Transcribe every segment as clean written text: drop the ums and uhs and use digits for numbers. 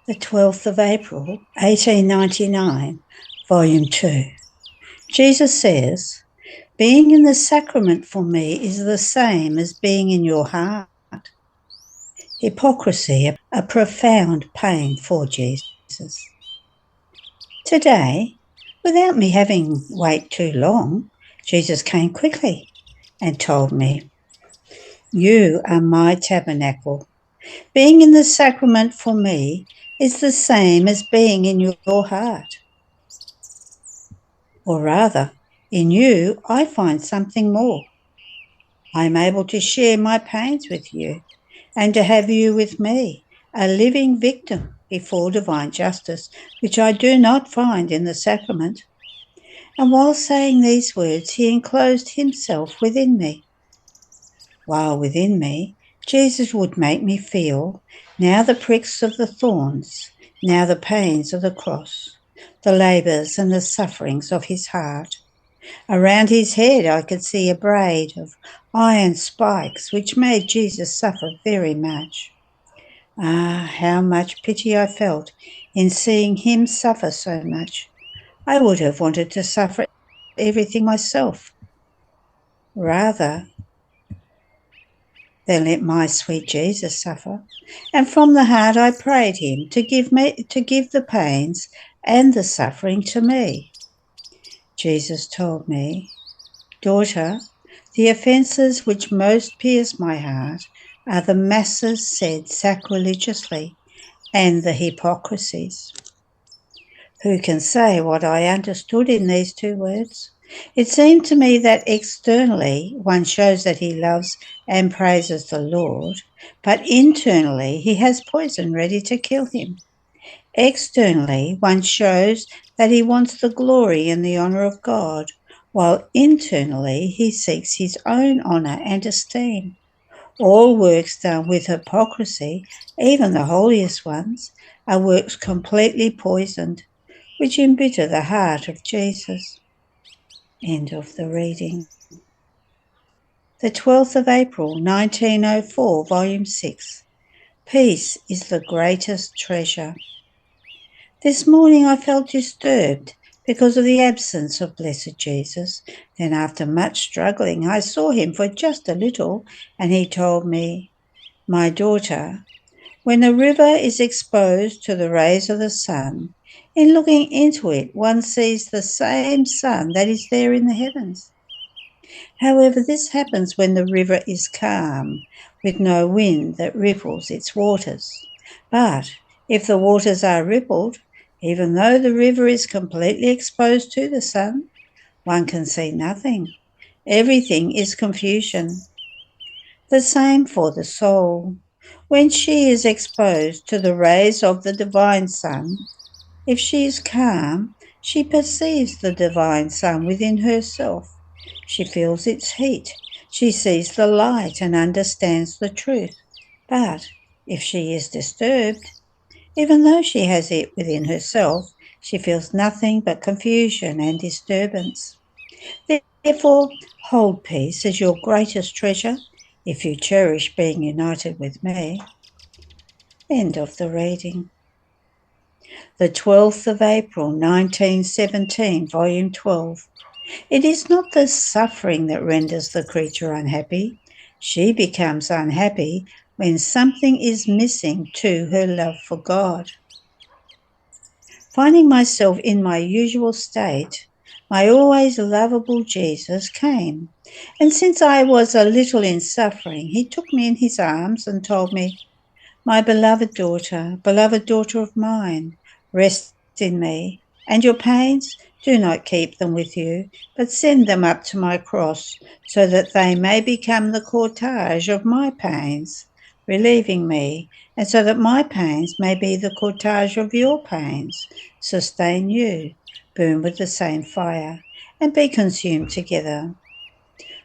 The 12th of April, 1899, Volume 2. Jesus says, "Being in the sacrament for me is the same as being in your heart." Hypocrisy, a profound pain for Jesus. Today, without me having wait too long, Jesus came quickly and told me, "You are my tabernacle. Being in the sacrament for me is the same as being in your heart. Or rather, in you, I find something more. I am able to share my pains with you and to have you with me, a living victim before divine justice, which I do not find in the sacrament." And while saying these words, he enclosed himself within me. While within me, Jesus would make me feel now the pricks of the thorns, now the pains of the cross, the labours and the sufferings of his heart. Around his head I could see a braid of iron spikes, which made Jesus suffer very much. Ah, how much pity I felt in seeing him suffer so much. I would have wanted to suffer everything myself, rather than let my sweet Jesus suffer. And from the heart I prayed him to give the pains and the suffering to me. Jesus told me, "Daughter, the offences which most pierce my heart are the masses said sacrilegiously and the hypocrisies." Who can say what I understood in these two words? It seemed to me that externally one shows that he loves and praises the Lord, but internally he has poison ready to kill him. Externally one shows that he wants the glory and the honour of God, while internally he seeks his own honour and esteem. All works done with hypocrisy, even the holiest ones, are works completely poisoned, which embitter the heart of Jesus. End of the reading. The 12th of April, 1904, Volume 6. Peace is the greatest treasure. This morning I felt disturbed because of the absence of Blessed Jesus. Then after much struggling, I saw him for just a little, and he told me, "My daughter, when a river is exposed to the rays of the sun, in looking into it, one sees the same sun that is there in the heavens. However, this happens when the river is calm, with no wind that ripples its waters. But if the waters are rippled, even though the river is completely exposed to the sun, one can see nothing. Everything is confusion. The same for the soul. When she is exposed to the rays of the divine sun, if she is calm, she perceives the divine sun within herself. She feels its heat. She sees the light and understands the truth. But if she is disturbed, even though she has it within herself, she feels nothing but confusion and disturbance. Therefore, hold peace as your greatest treasure, if you cherish being united with me." End of the reading. The 12th of April, 1917, Volume 12. It is not the suffering that renders the creature unhappy. She becomes unhappy when something is missing to her love for God. Finding myself in my usual state, my always lovable Jesus came, and since I was a little in suffering, he took me in his arms and told me, "My beloved daughter of mine, rest in me, and your pains, do not keep them with you, but send them up to my cross, so that they may become the cortege of my pains, relieving me, and so that my pains may be the cortege of your pains, sustain you, burn with the same fire, and be consumed together.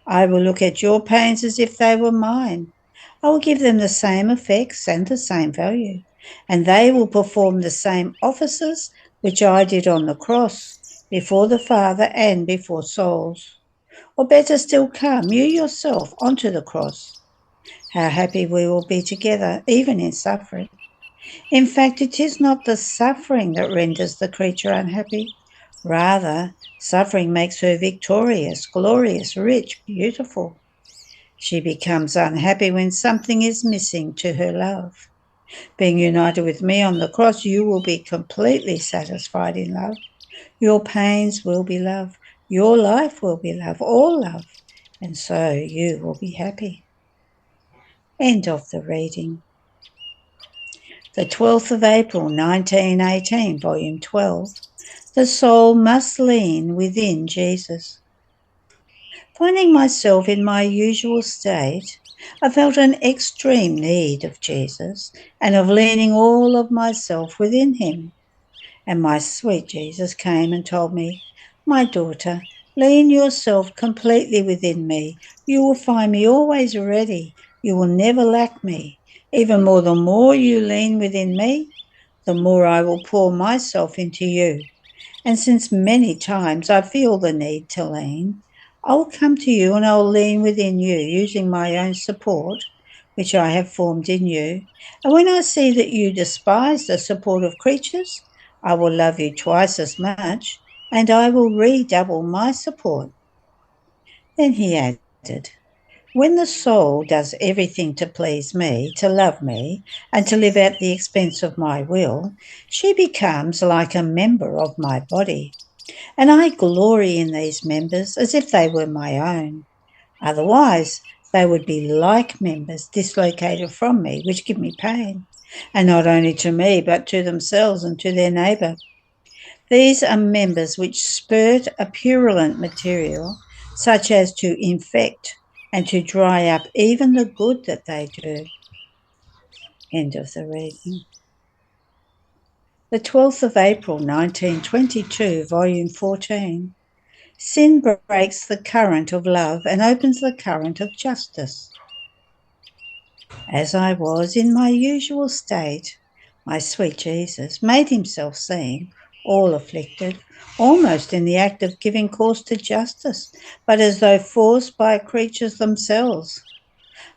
I will look at your pains as if they were mine. I will give them the same effects and the same value, and they will perform the same offices which I did on the cross, before the Father and before souls. Or better still, come you yourself onto the cross. How happy we will be together, even in suffering. In fact, it is not the suffering that renders the creature unhappy. Rather, suffering makes her victorious, glorious, rich, beautiful. She becomes unhappy when something is missing to her love. Being united with me on the cross, you will be completely satisfied in love. Your pains will be love. Your life will be love, all love. And so you will be happy. End of the reading. The 12th of April, 1918, Volume 12. The soul must lean within Jesus. Finding myself in my usual state, I felt an extreme need of Jesus and of leaning all of myself within him. And my sweet Jesus came and told me, "My daughter, lean yourself completely within me. You will find me always ready. You will never lack me. Even more, the more you lean within me, the more I will pour myself into you. And since many times I feel the need to lean, I will come to you and I will lean within you using my own support, which I have formed in you. And when I see that you despise the support of creatures, I will love you twice as much, and I will redouble my support." Then he added, "When the soul does everything to please me, to love me, and to live at the expense of my will, she becomes like a member of my body. And I glory in these members as if they were my own. Otherwise, they would be like members dislocated from me, which give me pain, and not only to me, but to themselves and to their neighbour. These are members which spurt a purulent material, such as to infect and to dry up even the good that they do." End of the reading. The 12th of April, 1922, Volume 14. Sin breaks the current of love and opens the current of justice. As I was in my usual state, my sweet Jesus made himself seen, all afflicted, almost in the act of giving course to justice, but as though forced by creatures themselves.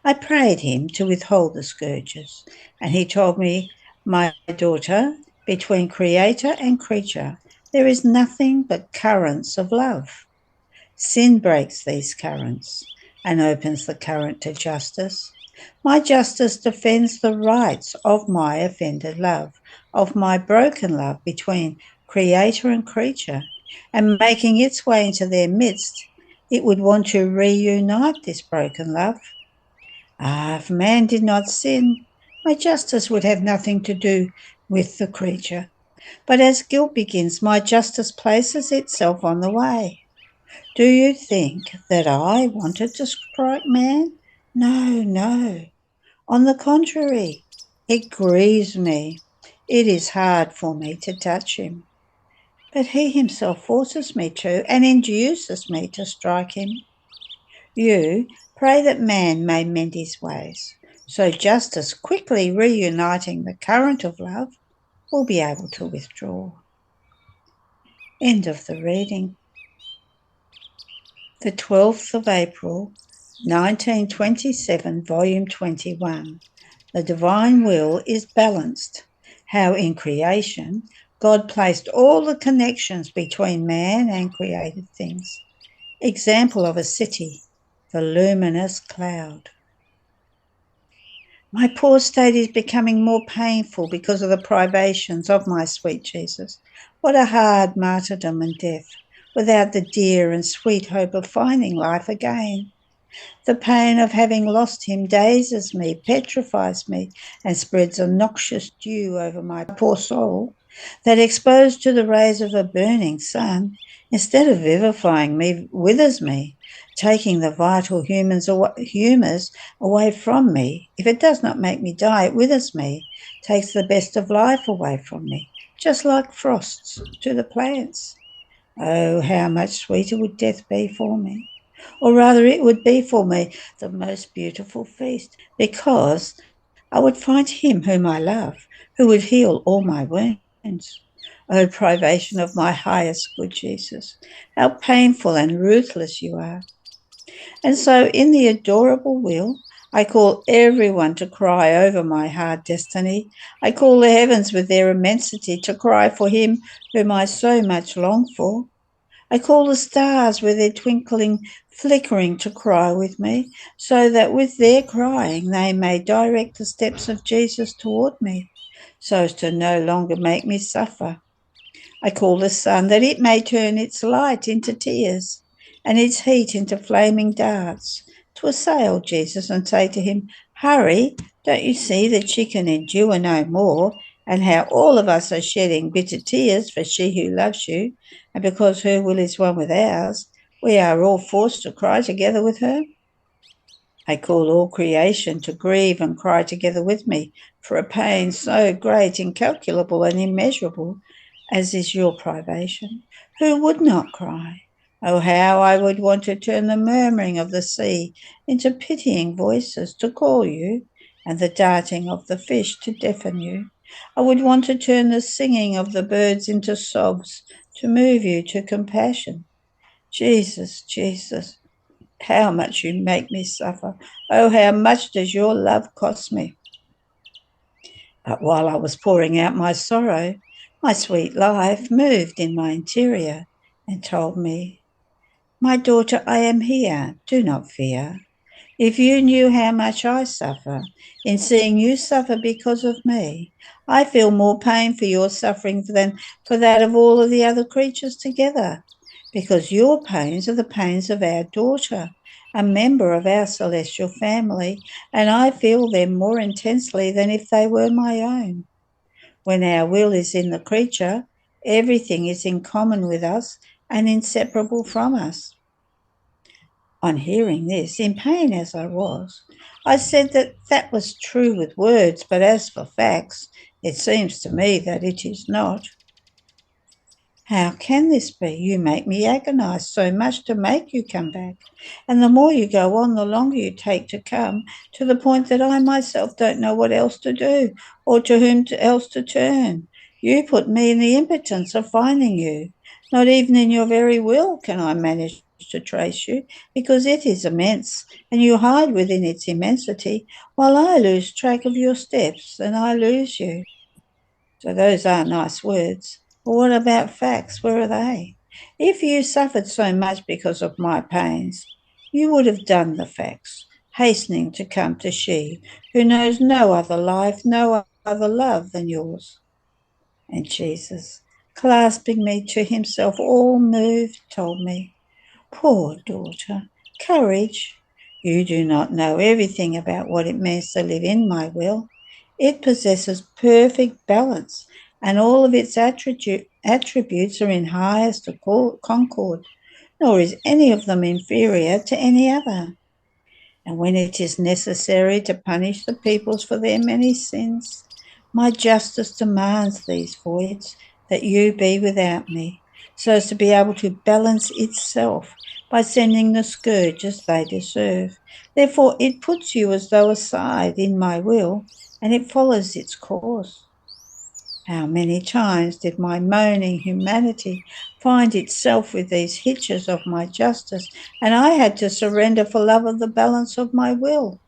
I prayed him to withhold the scourges, and he told me, "My daughter, between creator and creature, there is nothing but currents of love. Sin breaks these currents and opens the current to justice. My justice defends the rights of my offended love, of my broken love between creator and creature, and making its way into their midst, it would want to reunite this broken love. If man did not sin, my justice would have nothing to do with the creature. But as guilt begins, my justice places itself on the way. Do you think that I wanted to strike man? No, no. On the contrary, it grieves me. It is hard for me to touch him. But he himself forces me to and induces me to strike him. You pray that man may mend his ways, so justice, quickly reuniting the current of love, will be able to withdraw." End of the reading. The 12th of April, 1927, Volume 21. The Divine Will is Balanced. How in creation God placed all the connections between man and created things. Example of a city, the luminous cloud. My poor state is becoming more painful because of the privations of my sweet Jesus. What a hard martyrdom and death, without the dear and sweet hope of finding life again. The pain of having lost him dazes me, petrifies me, and spreads a noxious dew over my poor soul that, exposed to the rays of a burning sun, instead of vivifying me, withers me, taking the vital humours away from me. If it does not make me die, it withers me, takes the best of life away from me, just like frosts to the plants. Oh, how much sweeter would death be for me? Or rather, it would be for me the most beautiful feast, because I would find him whom I love, who would heal all my wounds. O privation of my highest good Jesus, how painful and ruthless you are. And so in the adorable will, I call everyone to cry over my hard destiny. I call the heavens with their immensity to cry for him whom I so much long for. I call the stars with their twinkling, flickering to cry with me, so that with their crying they may direct the steps of Jesus toward me, so as to no longer make me suffer. I call the sun that it may turn its light into tears and its heat into flaming darts, to assail Jesus and say to him, "Hurry, don't you see that she can endure no more, and how all of us are shedding bitter tears for she who loves you, and because her will is one with ours, we are all forced to cry together with her?" I call all creation to grieve and cry together with me for a pain so great, incalculable, and immeasurable as is your privation. Who would not cry? Oh, how I would want to turn the murmuring of the sea into pitying voices to call you, and the darting of the fish to deafen you. I would want to turn the singing of the birds into sobs to move you to compassion. Jesus, Jesus, how much you make me suffer. Oh, how much does your love cost me? But while I was pouring out my sorrow, my sweet life moved in my interior and told me, "My daughter, I am here. Do not fear. If you knew how much I suffer in seeing you suffer because of me, I feel more pain for your suffering than for that of all of the other creatures together, because your pains are the pains of our daughter, a member of our celestial family, and I feel them more intensely than if they were my own. When our will is in the creature, everything is in common with us and inseparable from us." On hearing this, in pain as I was, I said that that was true with words, but as for facts, it seems to me that it is not. "How can this be? You make me agonize so much to make you come back. And the more you go on, the longer you take to come, to the point that I myself don't know what else to do or to whom else to turn. You put me in the impotence of finding you. Not even in your very will can I manage to trace you, because it is immense, and you hide within its immensity, while I lose track of your steps, and I lose you." So those are nice words. But what about facts? Where are they? If you suffered so much because of my pains, you would have done the facts, hastening to come to she who knows no other life, no other love than yours. And Jesus, clasping me to himself, all moved, told me, "Poor daughter, courage. You do not know everything about what it means to live in my will. It possesses perfect balance, and all of its attributes are in highest concord, nor is any of them inferior to any other. And when it is necessary to punish the peoples for their many sins, my justice demands these voids, that you be without me, so as to be able to balance itself by sending the scourges they deserve. Therefore it puts you as though aside in my will, and it follows its course. How many times did my moaning humanity find itself with these hitches of my justice, and I had to surrender for love of the balance of my will?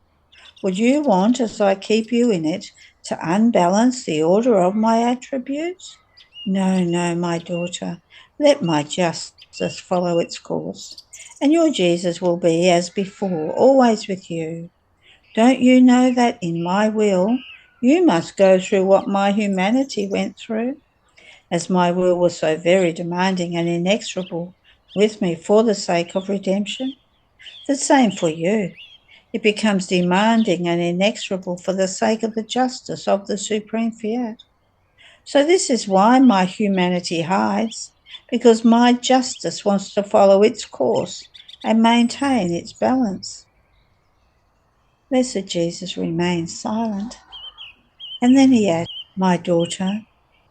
Would you want, as I keep you in it, to unbalance the order of my attributes? No, no, my daughter. Let my justice follow its course, and your Jesus will be as before, always with you. Don't you know that in my will you must go through what my humanity went through? As my will was so very demanding and inexorable with me for the sake of redemption, the same for you. It becomes demanding and inexorable for the sake of the justice of the supreme fiat. So this is why my humanity hides, because my justice wants to follow its course and maintain its balance." Blessed Jesus remained silent, and then he added, "My daughter,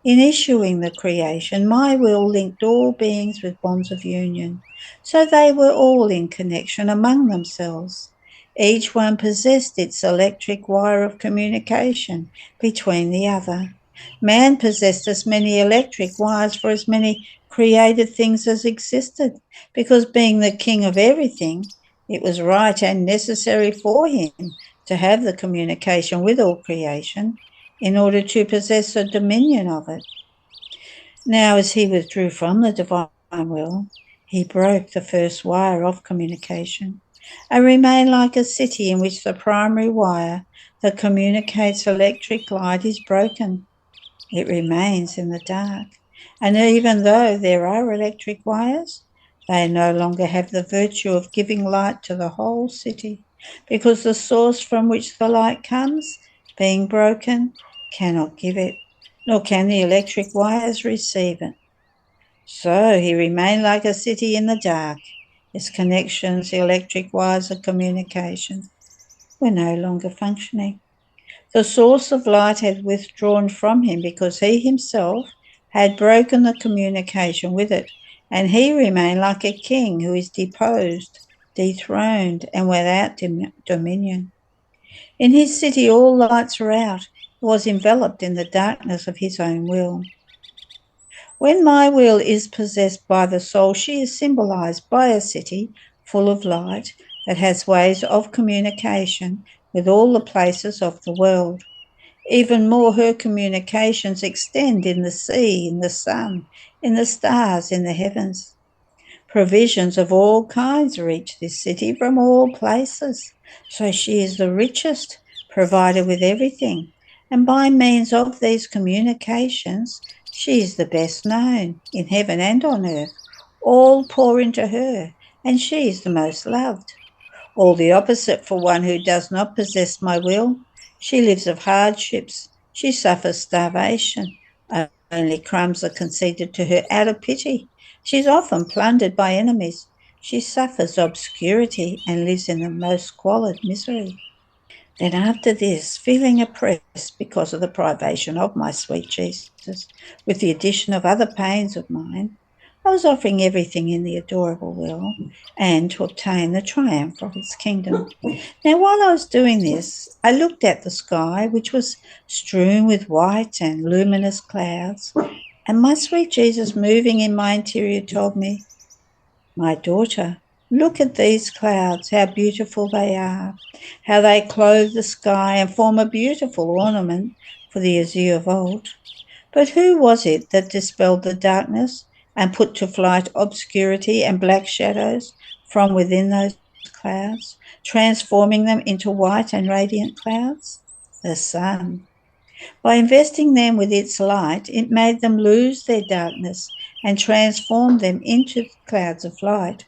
in issuing the creation, my will linked all beings with bonds of union, so they were all in connection among themselves. Each one possessed its electric wire of communication between the other. Man possessed as many electric wires for as many created things as existed, because being the king of everything, it was right and necessary for him to have the communication with all creation in order to possess the dominion of it. Now, as he withdrew from the divine will, he broke the first wire of communication and remained like a city in which the primary wire that communicates electric light is broken. It remains in the dark, and even though there are electric wires, they no longer have the virtue of giving light to the whole city, because the source from which the light comes, being broken, cannot give it, nor can the electric wires receive it. So he remained like a city in the dark. His connections, the electric wires of communication, were no longer functioning. The source of light had withdrawn from him because he himself had broken the communication with it, and he remained like a king who is deposed, dethroned, and without dominion. In his city all lights were out. He was enveloped in the darkness of his own will. When my will is possessed by the soul, she is symbolized by a city full of light that has ways of communication with all the places of the world. Even more, her communications extend in the sea, in the sun, in the stars, in the heavens. Provisions of all kinds reach this city from all places. So she is the richest, provided with everything. And by means of these communications, she is the best known in heaven and on earth. All pour into her, and she is the most loved. All the opposite for one who does not possess my will. She lives of hardships. She suffers starvation. Only crumbs are conceded to her out of pity. She is often plundered by enemies. She suffers obscurity and lives in the most squalid misery. Then after this, feeling oppressed because of the privation of my sweet Jesus, with the addition of other pains of mine, I was offering everything in the adorable will, and to obtain the triumph of its kingdom. Now, while I was doing this, I looked at the sky, which was strewn with white and luminous clouds, and my sweet Jesus, moving in my interior, told me, "My daughter, look at these clouds, how beautiful they are, how they clothe the sky and form a beautiful ornament for the azure vault. But who was it that dispelled the darkness and put to flight obscurity and black shadows from within those clouds, transforming them into white and radiant clouds? The sun. By investing them with its light, it made them lose their darkness and transformed them into clouds of light.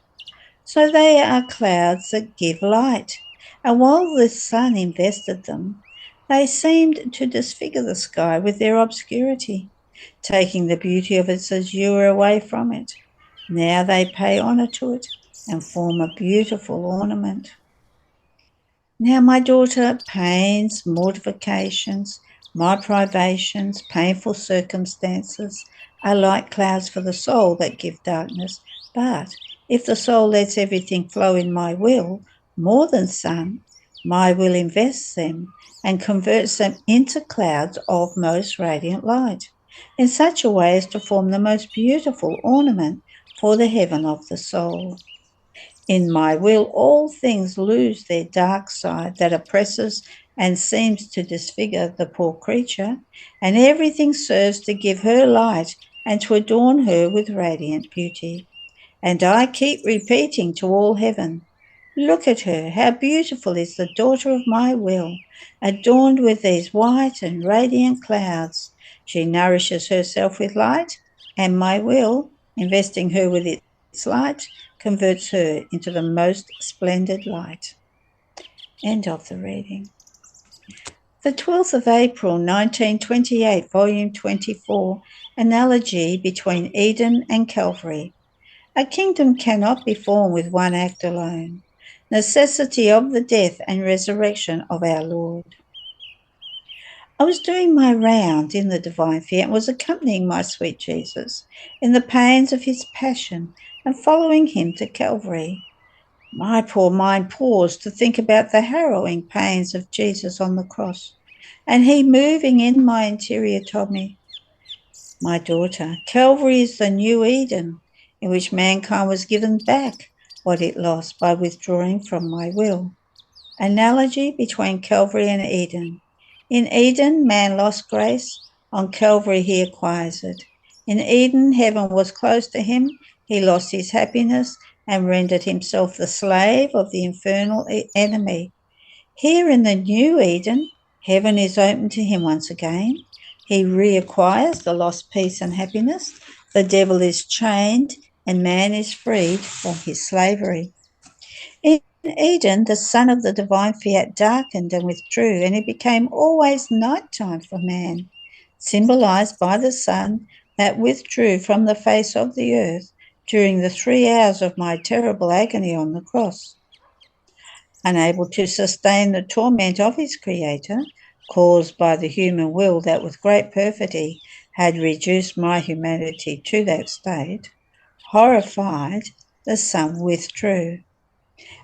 So they are clouds that give light. And while the sun invested them, they seemed to disfigure the sky with their obscurity, taking the beauty of its azure away from it. Now they pay honour to it and form a beautiful ornament. Now, my daughter, pains, mortifications, my privations, painful circumstances are like clouds for the soul that give darkness. But if the soul lets everything flow in my will, more than sun, my will invests them and converts them into clouds of most radiant light, in such a way as to form the most beautiful ornament for the heaven of the soul. In my will, all things lose their dark side that oppresses and seems to disfigure the poor creature, and everything serves to give her light and to adorn her with radiant beauty. And I keep repeating to all heaven, "Look at her, how beautiful is the daughter of my will, adorned with these white and radiant clouds. She nourishes herself with light, and my will, investing her with its light, converts her into the most splendid light." End of the reading. The 12th of April, 1928, Volume 24, Analogy between Eden and Calvary. A kingdom cannot be formed with one act alone. Necessity of the death and resurrection of our Lord. I was doing my round in the divine fear and was accompanying my sweet Jesus in the pains of his passion and following him to Calvary. My poor mind paused to think about the harrowing pains of Jesus on the cross, and he, moving in my interior, told me, "My daughter, Calvary is the new Eden, in which mankind was given back what it lost by withdrawing from my will." Analogy between Calvary and Eden. In Eden, man lost grace. On Calvary, he acquires it. In Eden, heaven was close to him. He lost his happiness and rendered himself the slave of the infernal enemy. Here in the new Eden, heaven is open to him once again. He reacquires the lost peace and happiness. The devil is chained and man is freed from his slavery. In Eden, the sun of the divine fiat darkened and withdrew, and it became always nighttime for man, symbolized by the sun that withdrew from the face of the earth during the 3 hours of my terrible agony on the cross. Unable to sustain the torment of his creator, caused by the human will that with great perfidy had reduced my humanity to that state, horrified, the sun withdrew.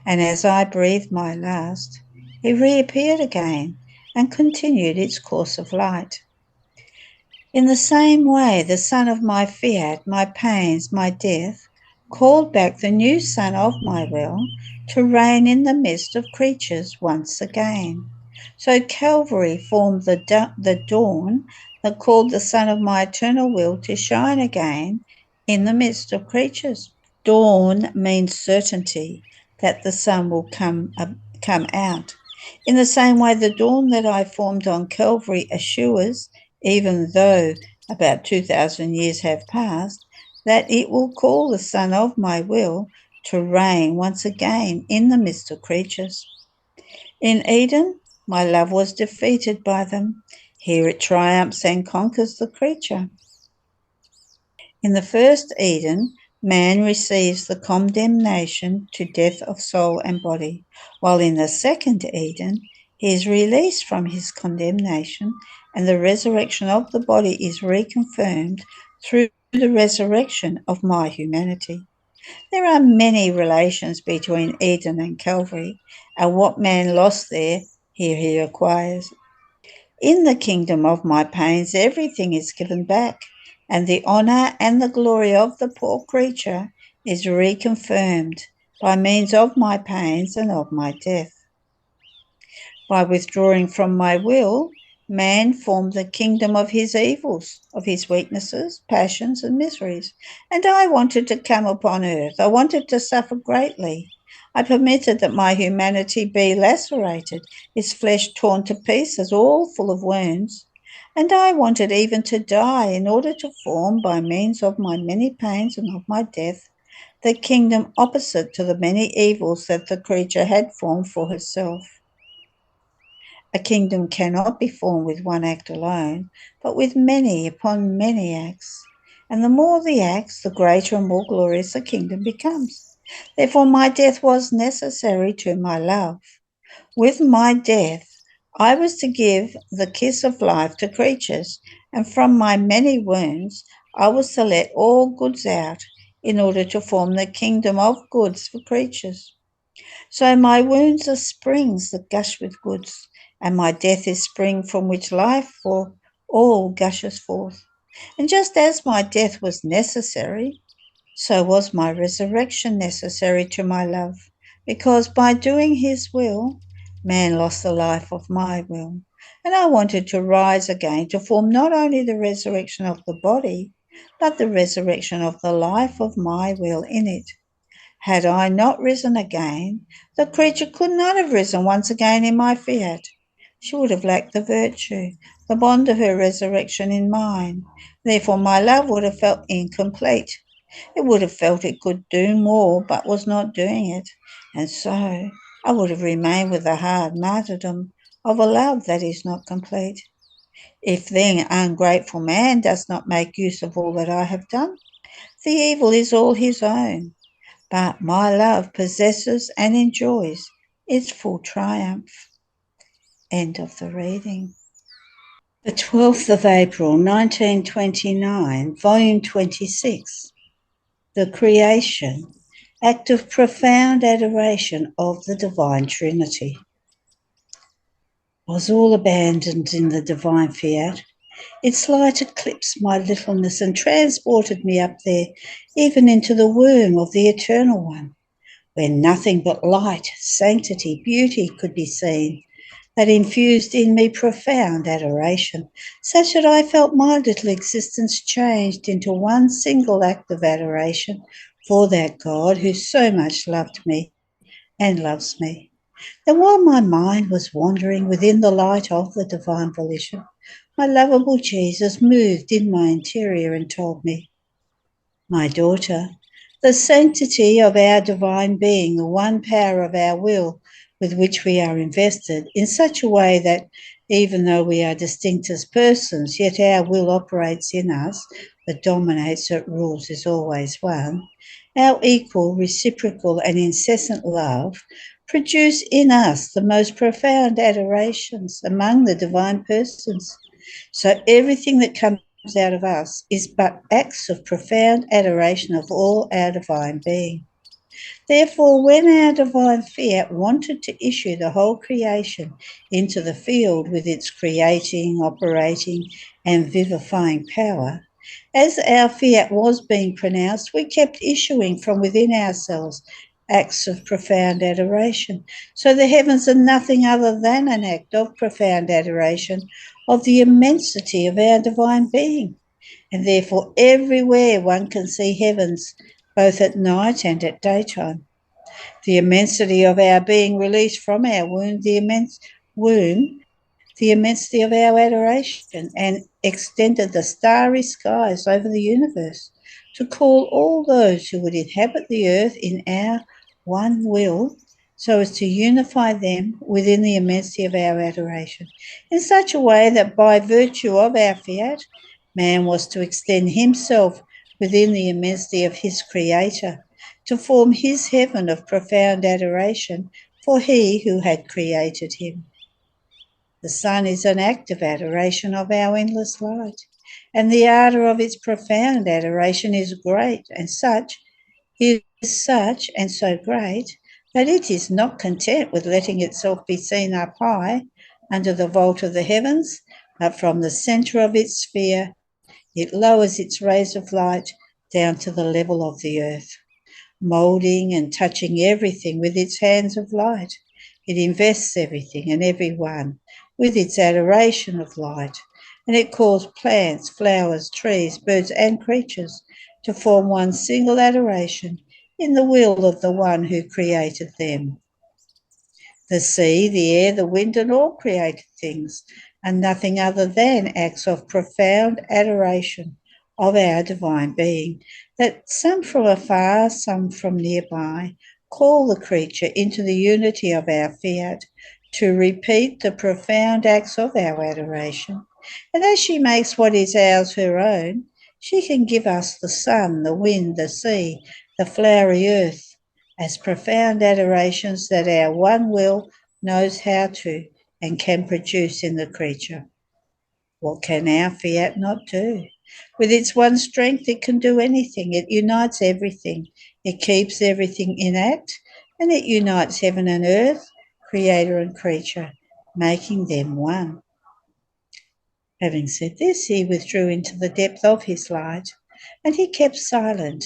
And as I breathed my last, it reappeared again and continued its course of light. In the same way, the sun of my fiat, my pains, my death, called back the new sun of my will to reign in the midst of creatures once again. So Calvary formed the dawn that called the sun of my eternal will to shine again in the midst of creatures. Dawn means certainty that the sun will come out. In the same way, the dawn that I formed on Calvary assures, even though about 2,000 years have passed, that it will call the sun of my will to reign once again in the midst of creatures. In Eden, my love was defeated by them. Here it triumphs and conquers the creature. In the first Eden, man receives the condemnation to death of soul and body, while in the second Eden, he is released from his condemnation and the resurrection of the body is reconfirmed through the resurrection of my humanity. There are many relations between Eden and Calvary, and what man lost there, here he acquires. In the kingdom of my pains, everything is given back, and the honour and the glory of the poor creature is reconfirmed by means of my pains and of my death. By withdrawing from my will, man formed the kingdom of his evils, of his weaknesses, passions, and miseries. And I wanted to come upon earth. I wanted to suffer greatly. I permitted that my humanity be lacerated, its flesh torn to pieces, all full of wounds. And I wanted even to die in order to form, by means of my many pains and of my death, the kingdom opposite to the many evils that the creature had formed for herself. A kingdom cannot be formed with one act alone, but with many upon many acts. And the more the acts, the greater and more glorious the kingdom becomes. Therefore, my death was necessary to my love. With my death, I was to give the kiss of life to creatures, and from my many wounds, I was to let all goods out in order to form the kingdom of goods for creatures. So my wounds are springs that gush with goods, and my death is spring from which life for all gushes forth. And just as my death was necessary, so was my resurrection necessary to my love, because by doing his will, man lost the life of my will. And I wanted to rise again to form not only the resurrection of the body, but the resurrection of the life of my will in it. Had I not risen again, the creature could not have risen once again in my fiat. She would have lacked the virtue, the bond of her resurrection in mine. Therefore my love would have felt incomplete. It would have felt it could do more, but was not doing it. And so I would have remained with the hard martyrdom of a love that is not complete. If then ungrateful man does not make use of all that I have done, the evil is all his own. But my love possesses and enjoys its full triumph. End of the reading. The 12th of April, 1929, Volume 26. The Creation, act of profound adoration of the Divine Trinity. Was all abandoned in the divine fiat. Its light eclipsed my littleness and transported me up there, even into the womb of the Eternal One. where nothing but light, sanctity, beauty could be seen, that infused in me profound adoration, such that I felt my little existence changed into one single act of adoration for that God who so much loved me and loves me. And while my mind was wandering within the light of the divine volition, my lovable Jesus moved in my interior and told me, "My daughter, the sanctity of our divine being, the one power of our will with which we are invested, in such a way that even though we are distinct as persons, yet our will operates in us, that dominates, that rules, is always one, our equal, reciprocal, and incessant love produce in us the most profound adorations among the divine persons. So everything that comes out of us is but acts of profound adoration of all our divine being. Therefore, when our divine fiat wanted to issue the whole creation into the field with its creating, operating, and vivifying power, as our fiat was being pronounced, we kept issuing from within ourselves acts of profound adoration. So the heavens are nothing other than an act of profound adoration of the immensity of our divine being. And therefore, everywhere one can see heavens, both at night and at daytime. The immensity of our being released from our womb, the immensity of our adoration, and extended the starry skies over the universe to call all those who would inhabit the earth in our one will, so as to unify them within the immensity of our adoration, in such a way that by virtue of our fiat, man was to extend himself within the immensity of his Creator, to form his heaven of profound adoration for he who had created him. The sun is an active adoration of our endless light, and the ardour of its profound adoration is great, and such and so great that it is not content with letting itself be seen up high under the vault of the heavens, but from the centre of its sphere it lowers its rays of light down to the level of the earth, moulding and touching everything with its hands of light. It invests everything and everyone with its adoration of light, and it calls plants, flowers, trees, birds, and creatures to form one single adoration in the will of the one who created them. The sea, the air, the wind, and all created things are nothing other than acts of profound adoration of our divine being, that some from afar, some from nearby, call the creature into the unity of our fiat to repeat the profound acts of our adoration. And as she makes what is ours her own, she can give us the sun, the wind, the sea, the flowery earth, as profound adorations that our one will knows how to and can produce in the creature. What can our fiat not do? With its one strength, it can do anything. It unites everything. It keeps everything in act, and it unites heaven and earth, creator and creature, making them one. Having said this, he withdrew into the depth of his light, and he kept silent,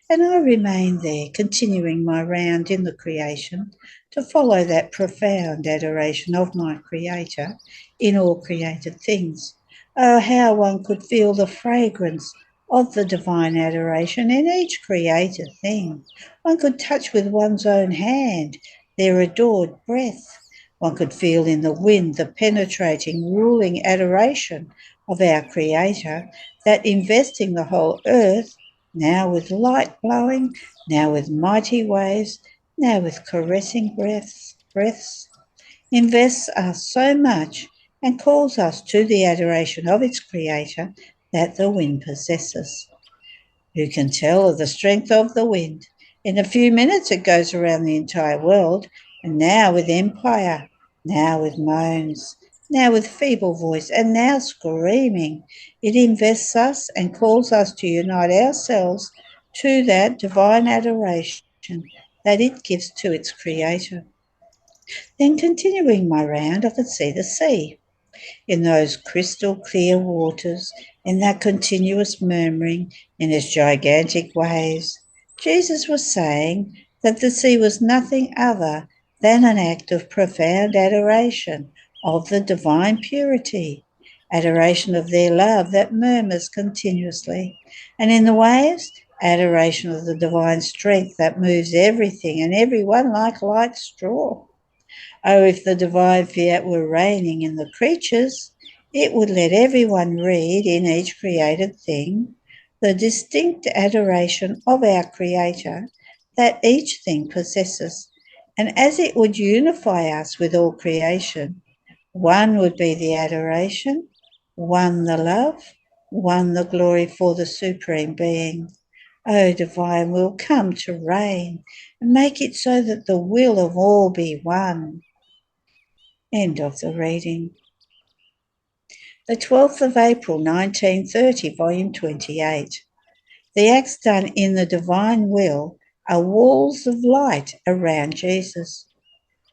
and I remained there, continuing my round in the creation, to follow that profound adoration of my Creator in all created things. Oh, how one could feel the fragrance of the divine adoration in each created thing. One could touch with one's own hand their adored breath. One could feel in the wind the penetrating, ruling adoration of our Creator, that investing the whole earth, now with light blowing, now with mighty waves, now with caressing breaths, invests us so much and calls us to the adoration of its Creator that the wind possesses. Who can tell of the strength of the wind? In a few minutes it goes around the entire world, and now with empire, now with moans, now with feeble voice, and now screaming. It invests us and calls us to unite ourselves to that divine adoration that it gives to its Creator. Then, continuing my round, I could see the sea. In those crystal clear waters, in that continuous murmuring, in its gigantic waves, Jesus was saying, that the sea was nothing other than an act of profound adoration of the divine purity, adoration of their love that murmurs continuously, and in the waves, adoration of the divine strength that moves everything and everyone like light straw. Oh, if the divine fiat were reigning in the creatures, it would let everyone read in each created thing the distinct adoration of our Creator that each thing possesses. And as it would unify us with all creation, one would be the adoration, one the love, one the glory for the Supreme Being. O divine will, come to reign and make it so that the will of all be one. End of the reading. The 12th of April 1930, volume 28. The acts done in the divine will are walls of light around Jesus.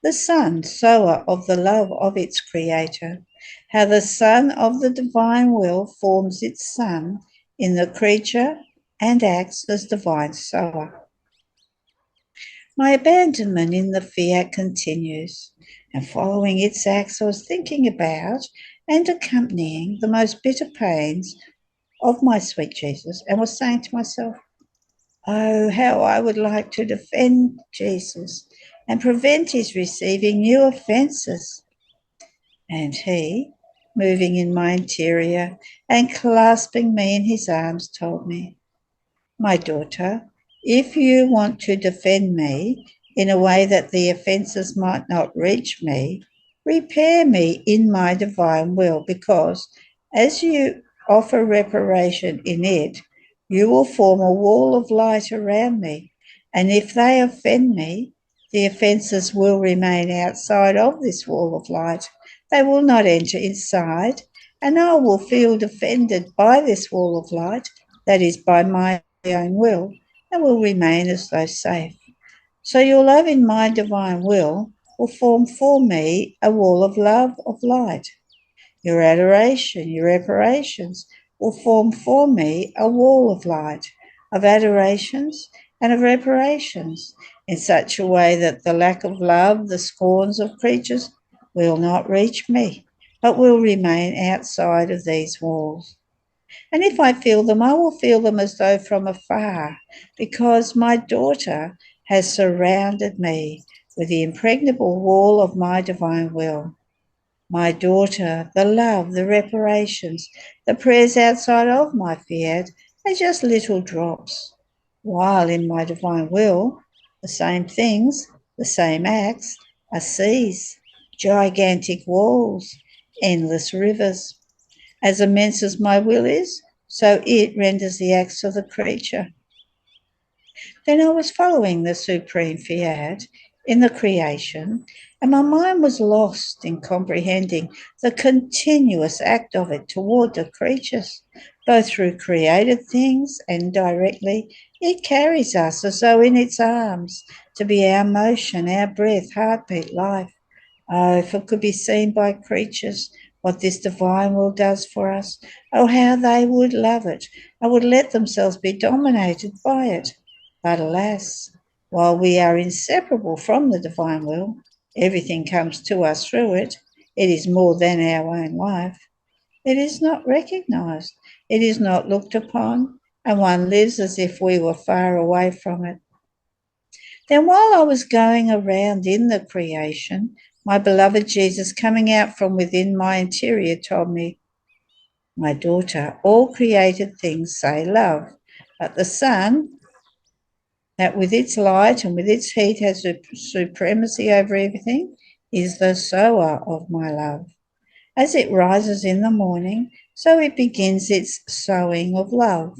The sun, sower of the love of its creator, how the sun of the divine will forms its sun in the creature and acts as divine sower. My abandonment in the fiat continues, and following its acts I was thinking about and accompanying the most bitter pains of my sweet Jesus, and was saying to myself, oh, how I would like to defend Jesus and prevent his receiving new offences. And he, moving in my interior and clasping me in his arms, told me, my daughter, if you want to defend me in a way that the offences might not reach me, repair me in my divine will, because as you offer reparation in it, you will form a wall of light around me, and if they offend me, the offences will remain outside of this wall of light. They will not enter inside, and I will feel defended by this wall of light, that is, by my own will, and will remain as though safe. So your love in my divine will form for me a wall of love, of light. Your adoration, your reparations will form for me a wall of light, of adorations and of reparations, in such a way that the lack of love, the scorns of creatures, will not reach me, but will remain outside of these walls. And if I feel them, I will feel them as though from afar, because my daughter has surrounded me with the impregnable wall of my divine will. My daughter, the love, the reparations, the prayers outside of my fiat are just little drops, while in my divine will, the same things, the same acts are seas, gigantic walls, endless rivers. As immense as my will is, so it renders the acts of the creature. Then I was following the supreme fiat in the creation, and my mind was lost in comprehending the continuous act of it toward the creatures, both through created things and directly. It carries us as though in its arms, to be our motion, our breath, heartbeat, life. Oh, if it could be seen by creatures, what this divine will does for us, oh, how they would love it and would let themselves be dominated by it. But alas, while we are inseparable from the divine will, everything comes to us through it. It is more than our own life. It is not recognised. It is not looked upon, and one lives as if we were far away from it. Then while I was going around in the creation, my beloved Jesus, coming out from within my interior, told me, my daughter, all created things say love, but the sun, that with its light and with its heat has supremacy over everything, is the sower of my love. As it rises in the morning, so it begins its sowing of love.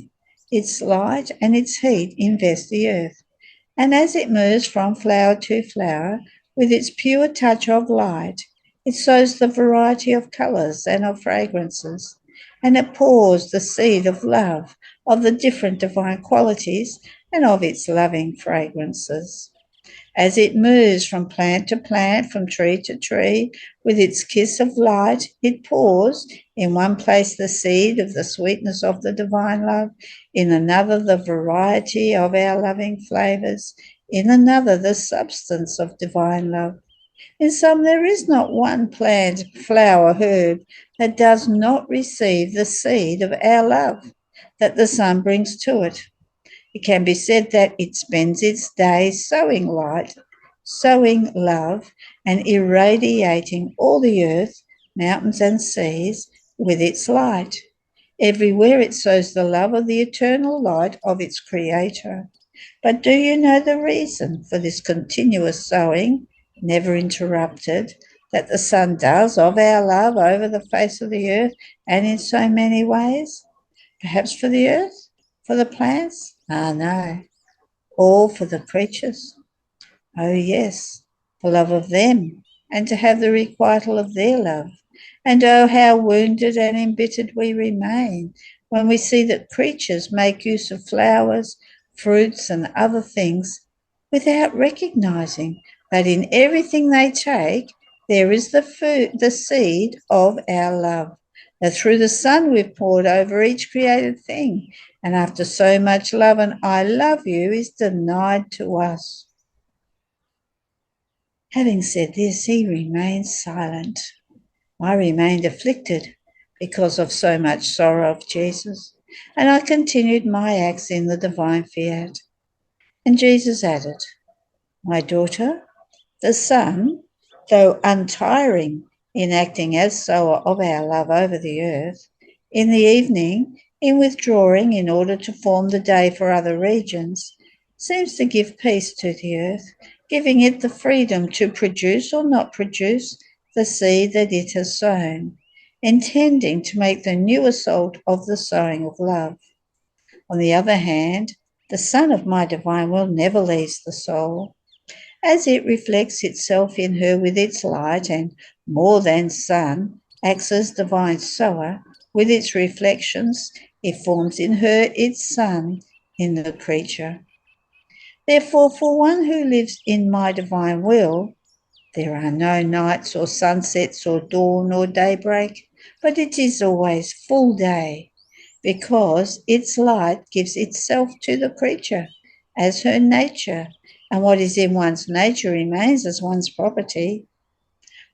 Its light and its heat invest the earth. And as it moves from flower to flower, with its pure touch of light, it sows the variety of colours and of fragrances, and it pours the seed of love, of the different divine qualities, and of its loving fragrances. As it moves from plant to plant, from tree to tree, with its kiss of light, it pours in one place the seed of the sweetness of the divine love, in another the variety of our loving flavours, in another the substance of divine love. In some there is not one plant, flower, herb that does not receive the seed of our love that the sun brings to it. It can be said that it spends its days sowing light, sowing love, and irradiating all the earth, mountains, and seas with its light. Everywhere it sows the love of the eternal light of its Creator. But do you know the reason for this continuous sowing, never interrupted, that the sun does of our love over the face of the earth and in so many ways? Perhaps for the earth? For the plants? Ah, no. All for the creatures. Oh, yes, for love of them, and to have the requital of their love. And oh, how wounded and embittered we remain when we see that creatures make use of flowers, fruits, and other things without recognizing that in everything they take there is the seed of our love, that through the sun we've poured over each created thing, and after so much love and I love you is denied to us. Having said this, he remained silent. I remained afflicted because of so much sorrow of Jesus, and I continued my acts in the divine fiat. And Jesus added, "My daughter, the sun, though untiring in acting as sower of our love over the earth, in the evening, in withdrawing in order to form the day for other regions, seems to give peace to the earth, giving it the freedom to produce or not produce the seed that it has sown, intending to make the new assault of the sowing of love. On the other hand, the sun of my divine will never leaves the soul, as it reflects itself in her with its light and, more than sun, acts as divine sower, with its reflections, it forms in her its sun in the creature. Therefore, for one who lives in my divine will, there are no nights or sunsets or dawn or daybreak, but it is always full day, because its light gives itself to the creature as her nature, and what is in one's nature remains as one's property.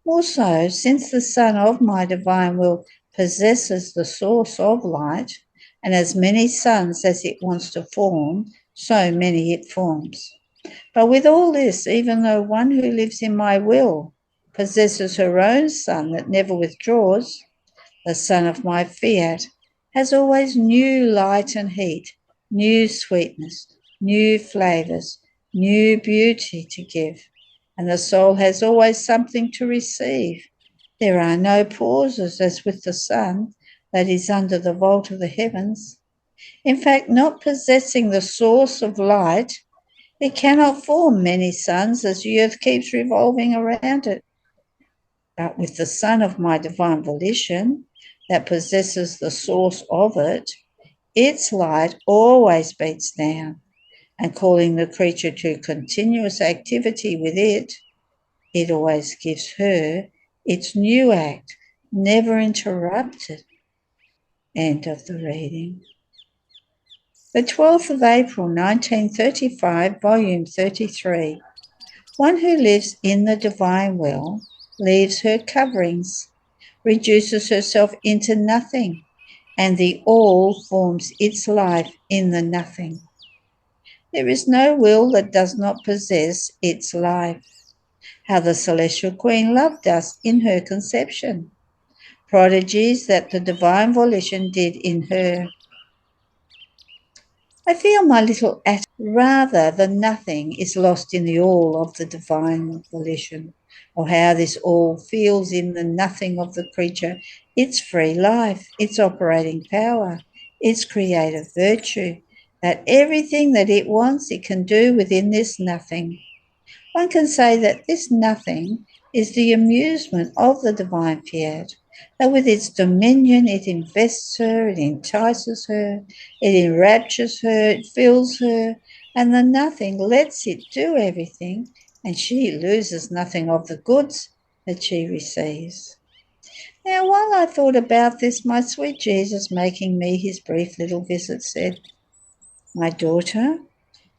More so, since the sun of my divine will possesses the source of light, and as many suns as it wants to form, so many it forms. But with all this, even though one who lives in my will possesses her own sun that never withdraws, the sun of my fiat has always new light and heat, new sweetness, new flavours, new beauty to give, and the soul has always something to receive. There are no pauses as with the sun that is under the vault of the heavens. In fact, not possessing the source of light, it cannot form many suns as the earth keeps revolving around it. But with the sun of my divine volition that possesses the source of it, its light always beats down, and calling the creature to continuous activity with it, it always gives her its new act, never interrupted. End of the reading. The 12th of April 1935, volume 33. One who lives in the divine will leaves her coverings, reduces herself into nothing, and the all forms its life in the nothing. There is no will that does not possess its life. How the celestial queen loved us in her conception. Prodigies that the divine volition did in her. I feel my little atom rather than nothing is lost in the all of the divine volition, or how this all feels in the nothing of the creature, its free life, its operating power, its creative virtue, that everything that it wants it can do within this nothing. One can say that this nothing is the amusement of the divine fiat, that with its dominion it invests her, it entices her, it enraptures her, it fills her, and the nothing lets it do everything, and she loses nothing of the goods that she receives. Now, while I thought about this, my sweet Jesus, making me his brief little visit, said, "My daughter,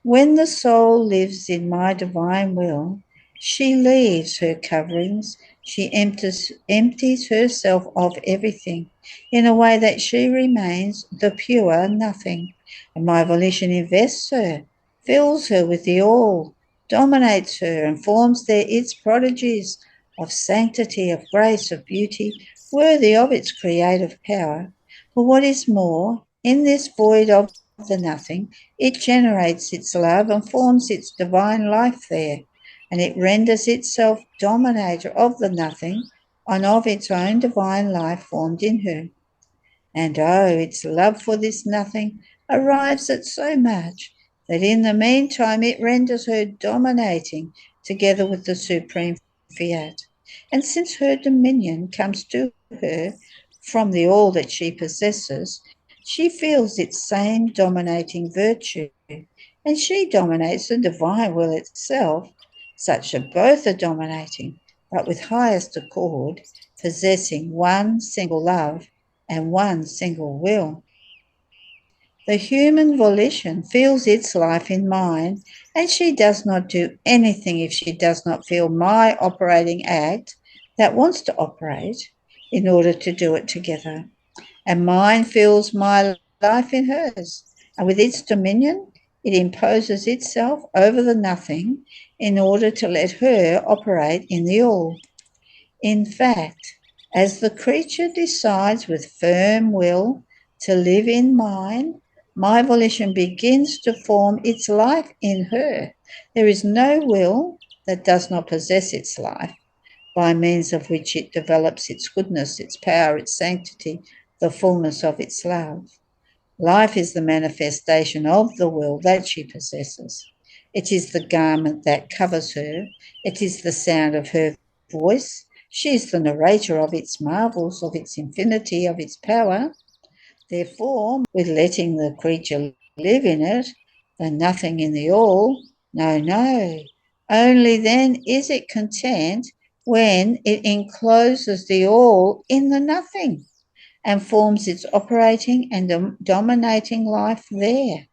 When the soul lives in my divine will, she leaves her coverings, she empties herself of everything in a way that she remains the pure nothing, and my volition invests her, fills her with the all, dominates her, and forms there its prodigies of sanctity, of grace, of beauty, worthy of its creative power. But what is more, in this void of the nothing, it generates its love and forms its divine life there, and it renders itself dominator of the nothing and of its own divine life formed in her. And oh, its love for this nothing arrives at so much that in the meantime it renders her dominating together with the supreme fiat. And since her dominion comes to her from the all that she possesses, she feels its same dominating virtue, and she dominates the divine will itself, such that both are dominating, but with highest accord, possessing one single love and one single will. The human volition feels its life in mine, and she does not do anything if she does not feel my operating act that wants to operate in order to do it together. And mine feels my life in hers, and with its dominion, it imposes itself over the nothing in order to let her operate in the all. In fact, as the creature decides with firm will to live in mine, my volition begins to form its life in her. There is no will that does not possess its life, by means of which it develops its goodness, its power, its sanctity, the fullness of its love. Life is the manifestation of the will that she possesses. It is the garment that covers her. It is the sound of her voice. She is the narrator of its marvels, of its infinity, of its power. Therefore, with letting the creature live in it, the nothing in the all, no, only then is it content when it encloses the all in the nothing and forms its operating and dominating life there,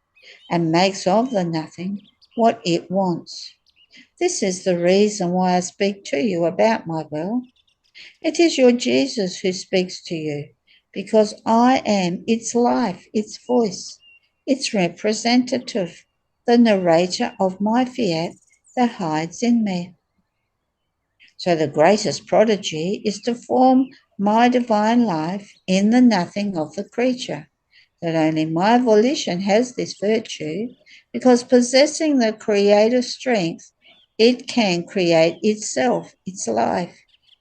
and makes of the nothing what it wants. This is the reason why I speak to you about my will. It is your Jesus who speaks to you, because I am its life, its voice, its representative, the narrator of my fiat that hides in me. So the greatest prodigy is to form my divine life in the nothing of the creature, that only my volition has this virtue, because possessing the creative strength, it can create itself, its life,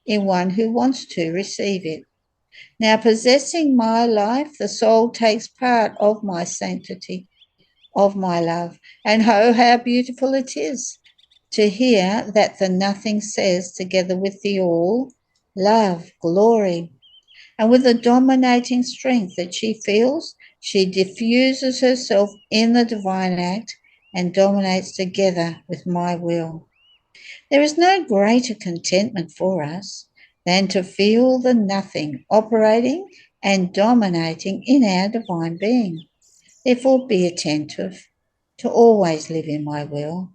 in one who wants to receive it. Now, possessing my life, the soul takes part of my sanctity, of my love, and oh, how beautiful it is to hear that the nothing says together with the all, love, glory, and with the dominating strength that she feels, she diffuses herself in the divine act and dominates together with my will. There is no greater contentment for us than to feel the nothing operating and dominating in our divine being. Therefore, be attentive to always live in my will.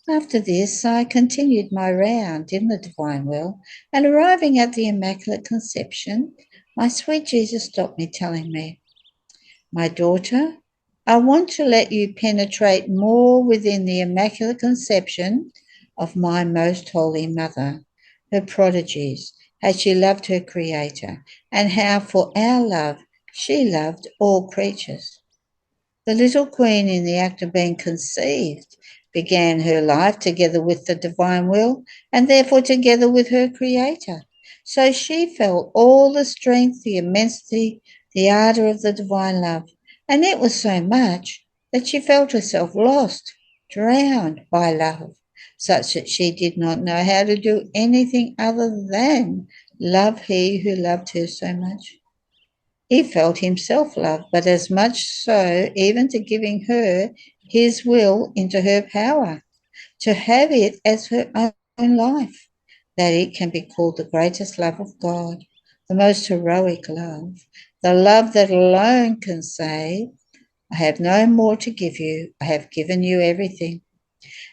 After this, I continued my round in the divine will, and arriving at the Immaculate Conception, my sweet Jesus stopped me, telling me, "My daughter, I want to let you penetrate more within the Immaculate Conception of my most holy Mother, her prodigies, how she loved her Creator, and how for our love she loved all creatures. The little queen, in the act of being conceived, began her life together with the divine will, and therefore together with her Creator. So she felt all the strength, the immensity, the ardour of the divine love, and it was so much that she felt herself lost, drowned by love, such that she did not know how to do anything other than love he who loved her so much. He felt himself loved, but as much so even to giving her his will into her power, to have it as her own life, that it can be called the greatest love of God, the most heroic love, the love that alone can say, I have no more to give you. I have given you everything.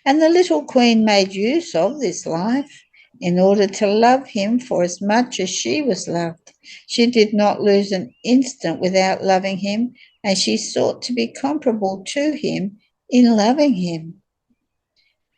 And the little queen made use of this life in order to love him for as much as she was loved. She did not lose an instant without loving him, and she sought to be comparable to him in loving him.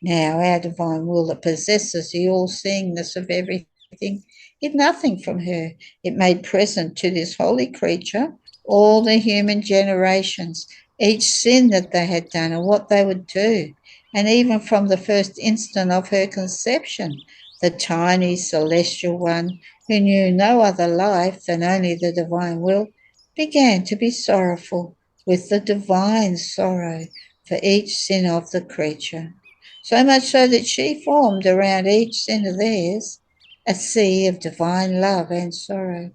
Now, our divine will that possesses the all seeingness of everything hid nothing from her. It made present to this holy creature all the human generations, each sin that they had done and what they would do. And even from the first instant of her conception, the tiny celestial one, who knew no other life than only the divine will, began to be sorrowful with the divine sorrow for each sin of the creature. So much so that she formed around each sin of theirs a sea of divine love and sorrow.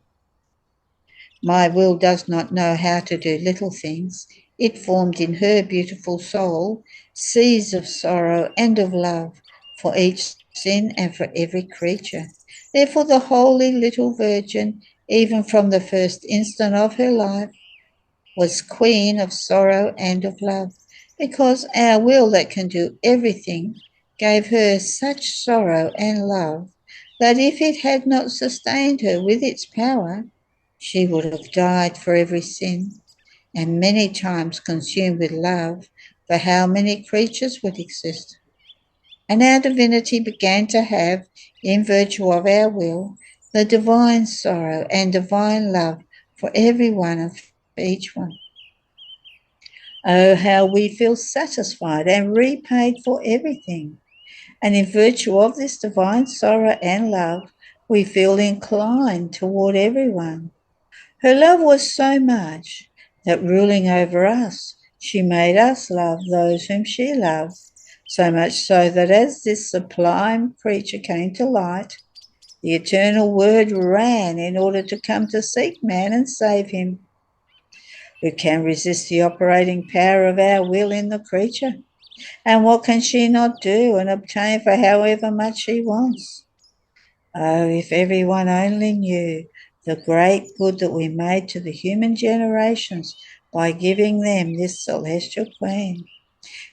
My will does not know how to do little things. It formed in her beautiful soul seas of sorrow and of love for each sin and for every creature. Therefore, the holy little Virgin, even from the first instant of her life, was queen of sorrow and of love, because our will that can do everything gave her such sorrow and love that if it had not sustained her with its power, she would have died for every sin, and many times consumed with love for how many creatures would exist. And our divinity began to have, in virtue of our will, the divine sorrow and divine love for every one and for each one. Oh, how we feel satisfied and repaid for everything. And in virtue of this divine sorrow and love, we feel inclined toward everyone. Her love was so much that ruling over us, she made us love those whom she loved, so much so that as this sublime creature came to light, the eternal Word ran in order to come to seek man and save him. Who can resist the operating power of our will in the creature? And what can she not do and obtain for however much she wants? Oh, if everyone only knew the great good that we made to the human generations by giving them this celestial queen.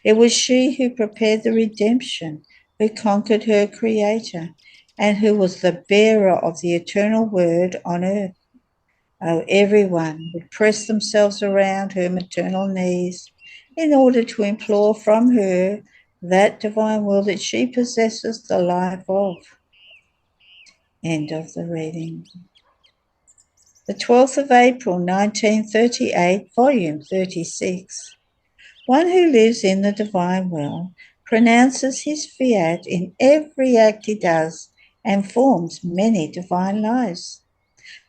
It was she who prepared the redemption, who conquered her creator, and who was the bearer of the eternal word on earth. Oh, everyone would press themselves around her maternal knees in order to implore from her that divine will that she possesses the life of. End of the reading. The 12th of April 1938, volume 36. One who lives in the divine will pronounces his fiat in every act he does and forms many divine lives.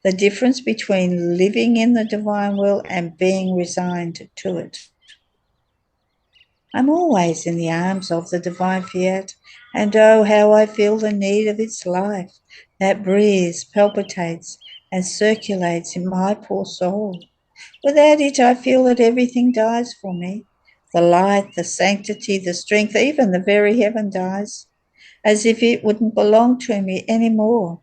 The difference between living in the divine will and being resigned to it. I'm always in the arms of the divine fiat, and oh, how I feel the need of its life that breathes, palpitates, and circulates in my poor soul. Without it, I feel that everything dies for me. The light, the sanctity, the strength, even the very heaven dies, as if it wouldn't belong to me any more.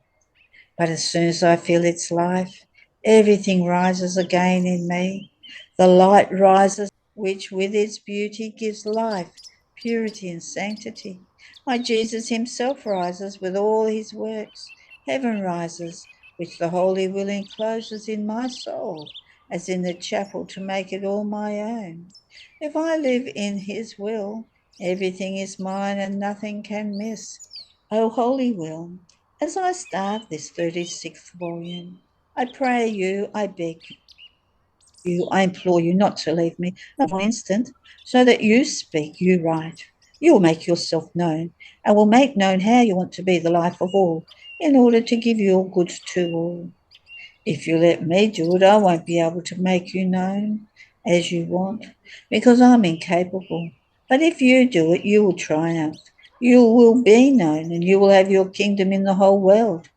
But as soon as I feel its life, everything rises again in me. The light rises, which with its beauty gives life, purity, and sanctity. My Jesus himself rises with all his works. Heaven rises, which the holy will encloses in my soul, as in the chapel to make it all my own. If I live in his will, everything is mine and nothing can miss. O holy will, as I start this 36th volume, I pray you, I beg you, I implore you not to leave me not one instant, so that you speak, you write. You will make yourself known, and will make known how you want to be the life of all, in order to give your goods to all. If you let me do it, I won't be able to make you known as you want, because I'm incapable. But if you do it, you will triumph. You will be known, and you will have your kingdom in the whole world.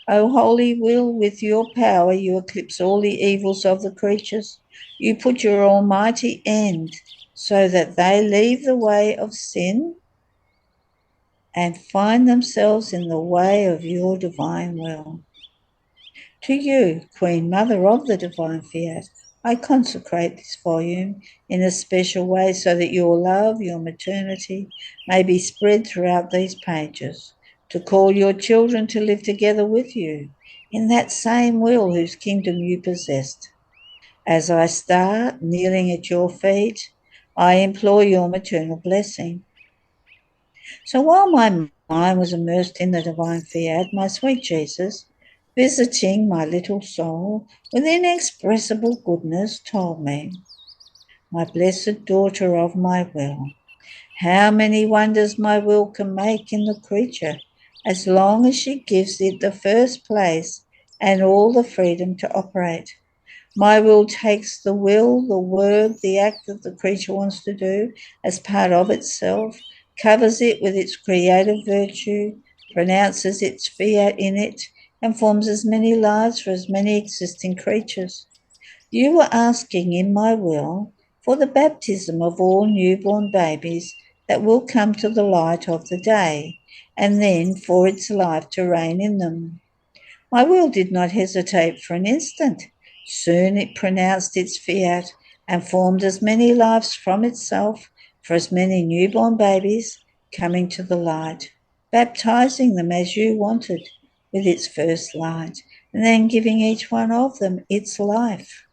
O holy will, with your power you eclipse all the evils of the creatures. You put your almighty end so that they leave the way of sin and find themselves in the way of your divine will. To you, Queen Mother of the divine fiat, I consecrate this volume in a special way so that your love, your maternity, may be spread throughout these pages, to call your children to live together with you in that same will whose kingdom you possessed. As I start kneeling at your feet, I implore your maternal blessing. So while my mind was immersed in the divine fiat, my sweet Jesus, visiting my little soul with inexpressible goodness, told me, my blessed daughter of my will, how many wonders my will can make in the creature, as long as she gives it the first place and all the freedom to operate. My will takes the will, the word, the act that the creature wants to do as part of itself, covers it with its creative virtue, pronounces its fiat in it, and forms as many lives for as many existing creatures. You were asking in my will for the baptism of all newborn babies that will come to the light of the day, and then for its life to reign in them. My will did not hesitate for an instant. Soon it pronounced its fiat and formed as many lives from itself for as many newborn babies coming to the light, baptizing them as you wanted with its first light, and then giving each one of them its life.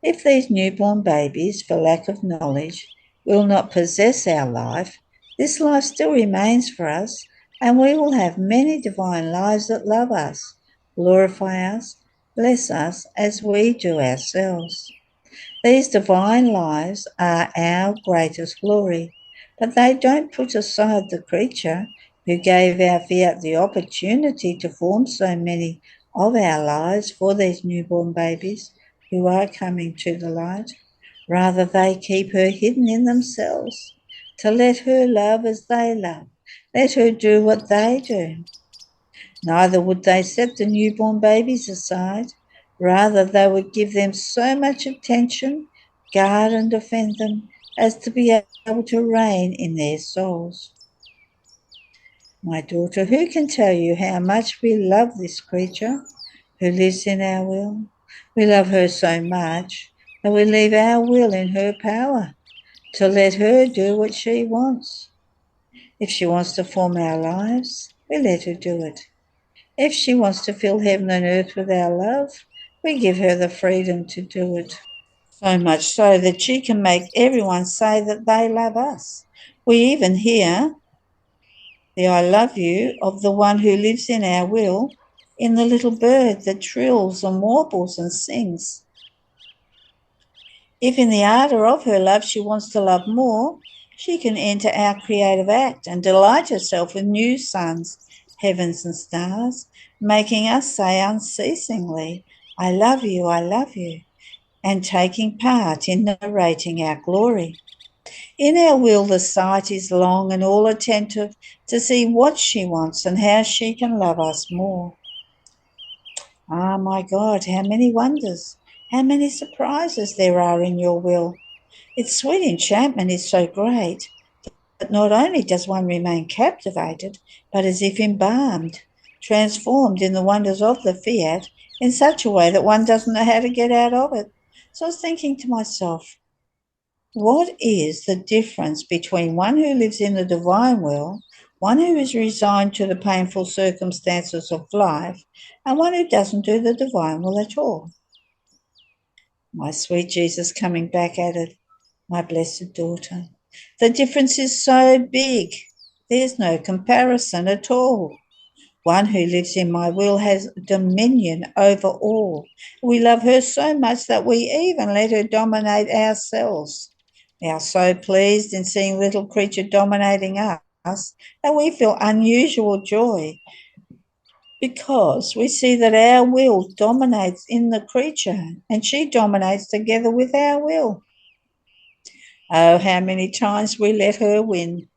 If these newborn babies, for lack of knowledge, will not possess our life, this life still remains for us, and we will have many divine lives that love us, glorify us, bless us as we do ourselves. These divine lives are our greatest glory, but they don't put aside the creature who gave our fiat the opportunity to form so many of our lives for these newborn babies who are coming to the light. Rather, they keep her hidden in themselves to let her love as they love, let her do what they do. Neither would they set the newborn babies aside. Rather, they would give them so much attention, guard and defend them, as to be able to reign in their souls. My daughter, who can tell you how much we love this creature who lives in our will? We love her so much that we leave our will in her power to let her do what she wants. If she wants to form our lives, we let her do it. If she wants to fill heaven and earth with our love, we give her the freedom to do it. So much so that she can make everyone say that they love us. We even hear the I love you of the one who lives in our will in the little bird that trills and warbles and sings. If in the ardour of her love she wants to love more, she can enter our creative act and delight herself with new suns, heavens and stars, making us say unceasingly, I love you, and taking part in narrating our glory. In our will the sight is long and all attentive to see what she wants and how she can love us more. Ah, my God, how many wonders, how many surprises there are in your will. Its sweet enchantment is so great that not only does one remain captivated, but as if embalmed, transformed in the wonders of the fiat in such a way that one doesn't know how to get out of it. So I was thinking to myself, what is the difference between one who lives in the divine will, one who is resigned to the painful circumstances of life, and one who doesn't do the divine will at all? My sweet Jesus coming back at it, my blessed daughter. The difference is so big, there's no comparison at all. One who lives in my will has dominion over all. We love her so much that we even let her dominate ourselves. We are so pleased in seeing little creature dominating us that we feel unusual joy because we see that our will dominates in the creature and she dominates together with our will. Oh, how many times we let her win.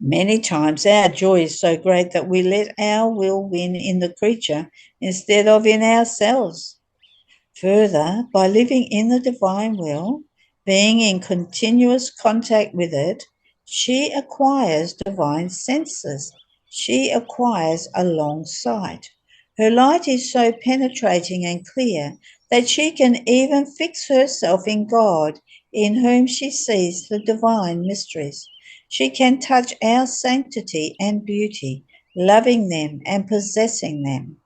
Many times our joy is so great that we let our will win in the creature instead of in ourselves. Further, by living in the divine will, being in continuous contact with it, she acquires divine senses. She acquires a long sight. Her light is so penetrating and clear that she can even fix herself in God, in whom she sees the divine mysteries. She can touch our sanctity and beauty, loving them and possessing them.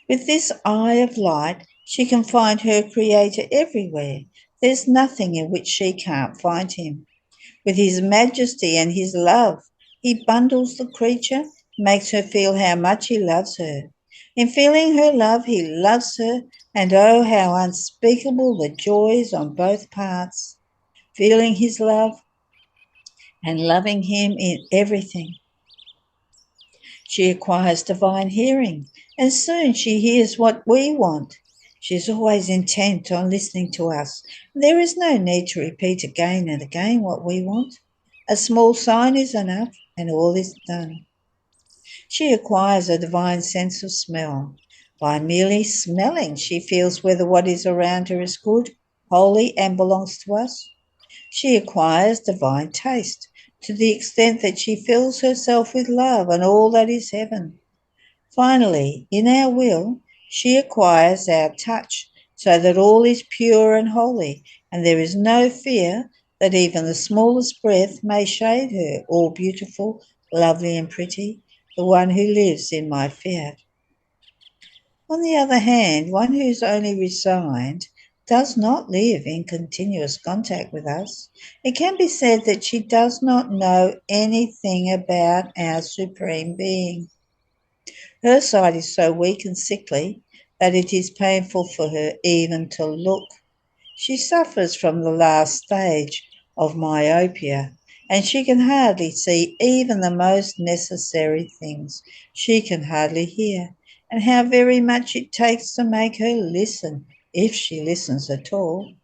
With this eye of light, she can find her Creator everywhere. There's nothing in which she can't find him. With his majesty and his love, he bundles the creature, makes her feel how much he loves her. In feeling her love, he loves her, and oh, how unspeakable the joys on both parts. Feeling his love and loving him in everything. She acquires divine hearing, and soon she hears what we want. She is always intent on listening to us. There is no need to repeat again and again what we want. A small sign is enough, and all is done. She acquires a divine sense of smell. By merely smelling, she feels whether what is around her is good, holy, and belongs to us. She acquires divine taste to the extent that she fills herself with love and all that is heaven. Finally, in our will, she acquires our touch so that all is pure and holy, and there is no fear that even the smallest breath may shade her, all beautiful, lovely, and pretty, the one who lives in my fiat. On the other hand, one who is only resigned does not live in continuous contact with us. It can be said that she does not know anything about our Supreme Being. Her sight is so weak and sickly that it is painful for her even to look. She suffers from the last stage of myopia, and she can hardly see even the most necessary things. She can hardly hear, and how very much it takes to make her listen, if she listens at all.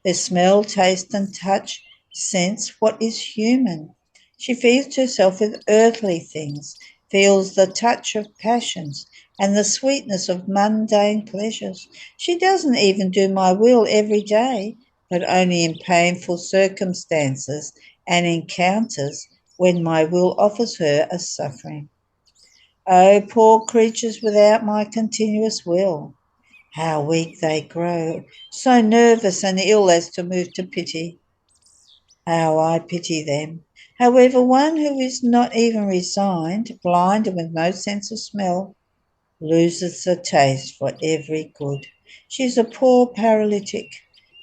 The smell, taste, and touch sense what is human. She feeds herself with earthly things, feels the touch of passions and the sweetness of mundane pleasures. She doesn't even do my will every day, but only in painful circumstances and encounters when my will offers her a suffering. Oh, poor creatures without my continuous will! How weak they grow, so nervous and ill as to move to pity. How I pity them. However, one who is not even resigned, blind and with no sense of smell, loses the taste for every good. She is a poor paralytic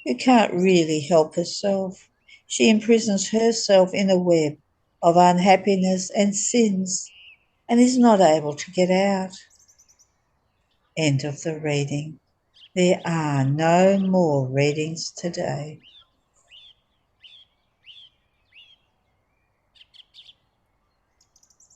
who can't really help herself. She imprisons herself in a web of unhappiness and sins and is not able to get out. End of the reading. There are no more readings today.